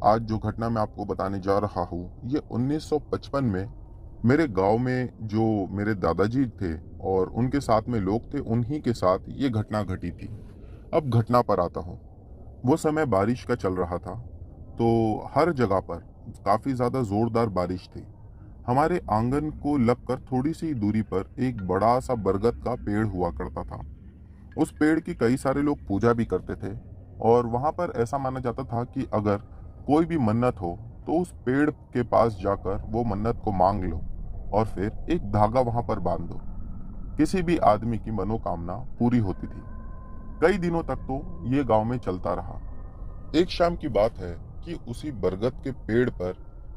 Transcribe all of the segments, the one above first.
आज जो घटना मैं आपको बताने जा रहा हूँ, ये 1955 में मेरे गांव में जो मेरे दादाजी थे और उनके साथ में लोग थे, उन्हीं के साथ ये घटना घटी थी। अब घटना पर आता हूँ। वो समय बारिश का चल रहा था, तो हर जगह पर काफ़ी ज़्यादा ज़ोरदार बारिश थी। हमारे आंगन को लगकर थोड़ी सी दूरी पर एक बड़ा सा बरगद का पेड़ हुआ करता था। उस पेड़ की कई सारे लोग पूजा भी करते थे और वहाँ पर ऐसा माना जाता था कि अगर कोई भी मन्नत हो तो उस पेड़ के पास जाकर वो मन्नत को मांग लो और फिर एक धागा वहाँ पर बांध दो। किसी भी आदमी की मनोकामना पूरी होती थी। कई दिनों तक तो ये गांव में चलता रहा। एक शाम की बात है कि उसी बरगद के पेड़ पर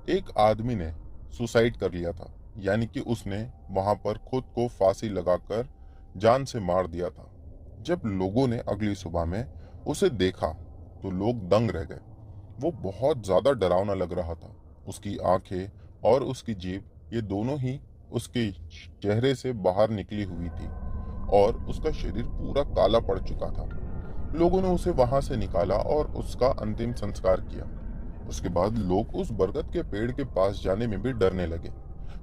एक आदमी ने सुसाइड कर लिया था, यानी कि उसने वहां पर खुद को फांसी लगाकर जान से मार दिया था। जब लोगों ने अगली सुबह में उसे देखा तो लोग दंग रह गए। वो बहुत ज्यादा डरावना लग रहा था। उसकी आंखें और उसकी जीभ, ये दोनों ही उसके चेहरे से बाहर निकली हुई थी और उसका शरीर पूरा काला पड़ चुका था। लोगों ने उसे वहां से निकाला और उसका अंतिम संस्कार किया। उसके बाद लोग उस बरगद के पेड़ के पास जाने में भी डरने लगे।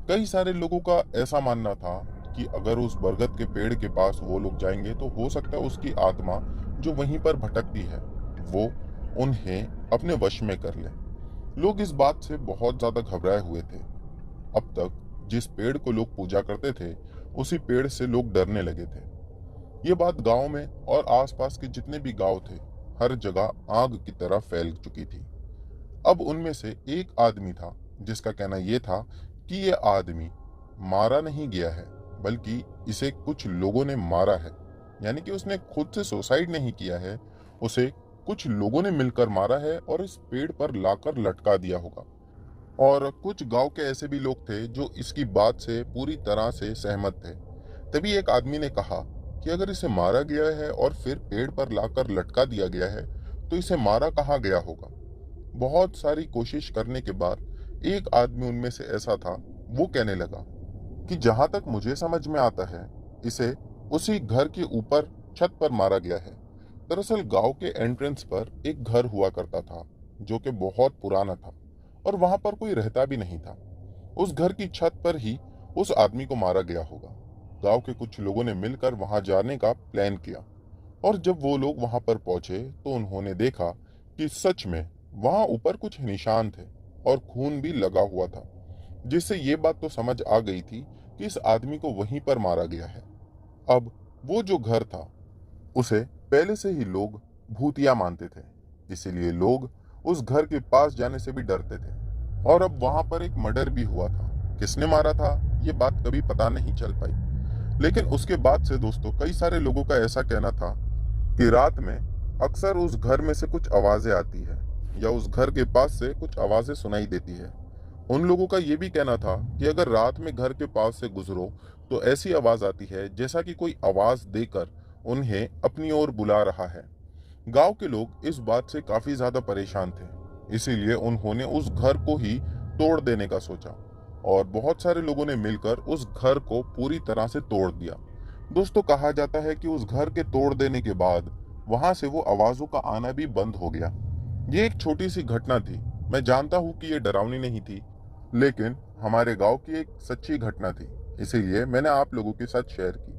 कई सारे लोगों का ऐसा मानना था कि अगर उस बरगद के पेड़ के पास वो लोग जाएंगे तो हो सकता है उसकी आत्मा जो वहीं पर भटकती है वो उन्हें अपने वश में कर ले। लोग इस बात से बहुत ज्यादा घबराए हुए थे। अब तक जिस पेड़ को लोग पूजा करते थे, उसी पेड़ से लोग डरने लगे थे। ये बात गांव में और आसपास के जितने भी गांव थे, हर जगह आग की तरह फैल चुकी थी। अब उनमें से एक आदमी था जिसका कहना यह था कि ये आदमी मारा नहीं गया है, बल्कि इसे कुछ लोगों ने मारा है। यानी कि उसने खुद से सुसाइड नहीं किया है, उसे कुछ लोगों ने मिलकर मारा है और इस पेड़ पर लाकर लटका दिया होगा। और कुछ गांव के ऐसे भी लोग थे जो इसकी बात से पूरी तरह से सहमत थे। तभी एक आदमी ने कहा कि अगर इसे मारा गया है और फिर पेड़ पर लाकर लटका दिया गया है तो इसे मारा कहाँ गया होगा। बहुत सारी कोशिश करने के बाद एक आदमी उनमें से ऐसा था, वो कहने लगा कि जहां तक मुझे समझ में आता है, इसे उसी घर के ऊपर छत पर मारा गया है। दरअसल गांव के एंट्रेंस पर एक घर हुआ करता था जो कि बहुत पुराना था और वहां पर कोई रहता भी नहीं था। उस घर की छत पर ही उस आदमी को मारा गया होगा। गांव के कुछ लोगों ने मिलकर वहां जाने का प्लान किया और जब वो लोग वहां पर पहुंचे तो उन्होंने देखा कि सच में वहां ऊपर कुछ निशान थे और खून भी लगा हुआ था, जिससे ये बात तो समझ आ गई थी कि इस आदमी को वहीं पर मारा गया है। अब वो जो घर था, उसे पहले से ही लोग भूतिया मानते थे, इसीलिए लोग उस घर के पास जाने से भी डरते थे। और अब वहां पर एक मर्डर भी हुआ था। किसने मारा था ये बात कभी पता नहीं चल पाई। लेकिन उसके बाद से दोस्तों, कई सारे लोगों का ऐसा कहना था कि रात में अक्सर उस घर में से कुछ आवाजें आती है या उस घर के पास से कुछ आवाजें सुनाई देती है। उन लोगों का ये भी कहना था कि अगर रात में घर के पास से गुजरो तो ऐसी आवाज आती है जैसा कि कोई आवाज देकर उन्हें अपनी ओर बुला रहा है। गांव के लोग इस बात से काफी ज्यादा परेशान थे, इसीलिए उन्होंने उस घर को ही तोड़ देने का सोचा और बहुत सारे लोगों ने मिलकर उस घर को पूरी तरह से तोड़ दिया। दोस्तों, कहा जाता है कि उस घर के तोड़ देने के बाद वहां से वो आवाजों का आना भी बंद हो गया। ये एक छोटी सी घटना थी। मैं जानता हूं कि ये डरावनी नहीं थी, लेकिन हमारे गांव की एक सच्ची घटना थी, इसीलिए मैंने आप लोगों के साथ शेयर की।